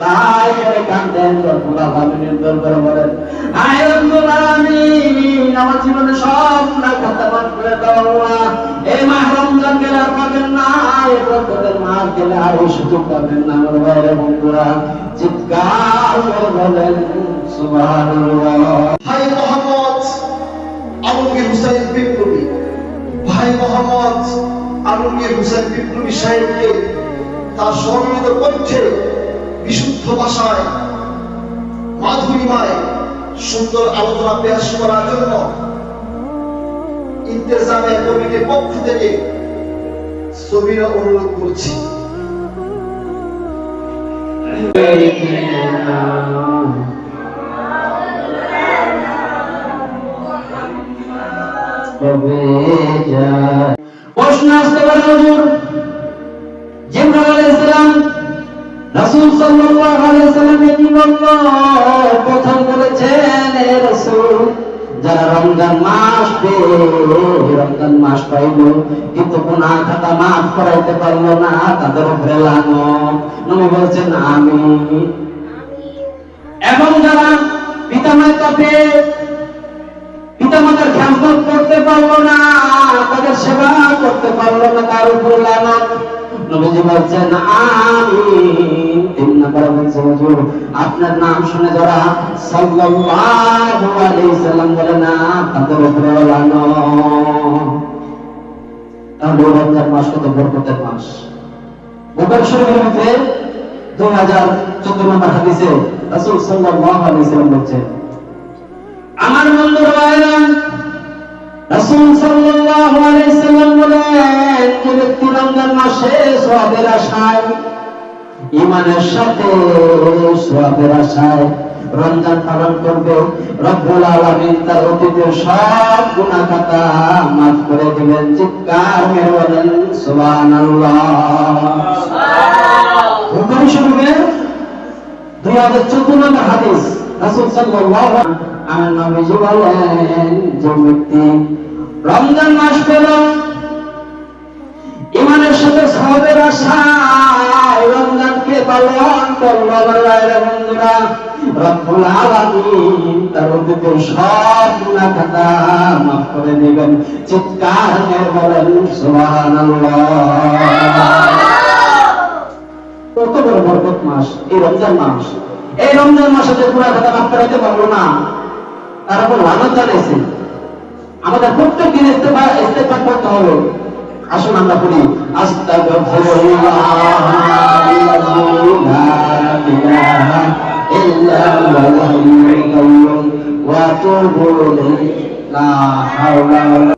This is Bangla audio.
তাই করে কাঁদেন রব্বুল আলামিনের দরবারে বলেন, আয় রব্বুল আলামিন, আমার জীবনে সব গুনাহ খাতা মাফ করে দাও আল্লাহ। এই মাহ রমজান গেলে আর পাবেন না, এই বরকতের মাস গেলে আর এই সুযোগ পাবেন না। আমার ভাইরা বন্ধুরা চিৎকার করে বলেন সুবহানাল্লাহ। ভাই মোহাম্মদ আলমগীর হুসাইন বিপ্লবী, ভাই মোহাম্মদ আলমগীর হুসাইন বিপ্লবী সাহেবকে তার সম্মিলিত কণ্ঠে বিশুদ্ধ ভাষায় মাধুরীমায় সুন্দর আলোচনা পেশ করার জন্য ইন্তেজামিয়া কমিটির পক্ষ থেকে সবিনয় অনুরোধ করছি। প্রশ্ন আসতে পারে হুজুর, জিবরাইল আলাইহিস সালাম রাসূল সাল্লাল্লাহু আলাইহি ওয়াসাল্লামকে কি বলল? প্রথম বলেছেন, হে রাসূল, যারা রমজান মাস পেয়ে রমজান মাস পাইল কিন্তু গুনাহ খাতা মাফ করাইতে পারলো না, তাদের উপরে লানত। নবী বলছেন আমিন। এবং যারা পিতামাতা পেয়ে পিতামাতার খেদমত করতে পারলো না, তাদের সেবা করতে পারলো না, তার উপর লানত। নবীজি বলছেন আমিন। তিন নম্বরে বলছে হুজুর, আপনার নাম শুনে যারা সাল্লাল্লাহু আলাইহি সাল্লাম বলে না, তাদের উপরে লানত। তাহলে রমজান মাস কত বরকতের মাস। বুখারী শরীফের মধ্যে 2014 নম্বর হাদিসে রাসূল সাল্লাল্লাহু আলাইহি সাল্লাম বলেছেন, আমার বন্ধুরা, রাসূল সাল্লাল্লাহু আলাইহি সাল্লাম বলেন, যে ব্যক্তি রমজান মাসে সওয়াবের আশায়, ঈমানের সাথে সওয়াবের আশায় রমজান পালন করবে, রব্বুল আলামিন তার অতীতের সব গুনাহ খাতা মাফ করে দিবেন। চিৎকার মেরে বলেন সুবহানাল্লাহ। বুখারী শরীফের 2014 নম্বর হাদিস, রাসূল সাল্লাল্লাহু আলাইহি ওয়াসাল্লাম, আমার নবীজি বলেন, যে ব্যক্তি রমজান মাস পেল ঈমানের সাথে সওয়াবের আশায় রমজানকে পালন করলো, আমার ভাইরা বন্ধুরা, রব্বুল আলামিন তার অতীতের সব গুনাহ খাতা মাফ করে দিবেন। চিৎকার মেরে বলেন সুবহানাল্লাহ। কত বড় বরকত মাস এই রমজান মাস। এই রমজান মাসে যে গুনাহ খাতা মাফ করাইতে পারলো না, তার উপর লানত জানাইছে। আমাদের প্রত্যেক দিন ইস্তেগফার করতে হবে। আসুন আমরা বলি আস্তাগফিরুল্লাহ লা ইলাহা ইল্লাল্লাহু ওয়া আতুবু ইলাইহি লা হাওলা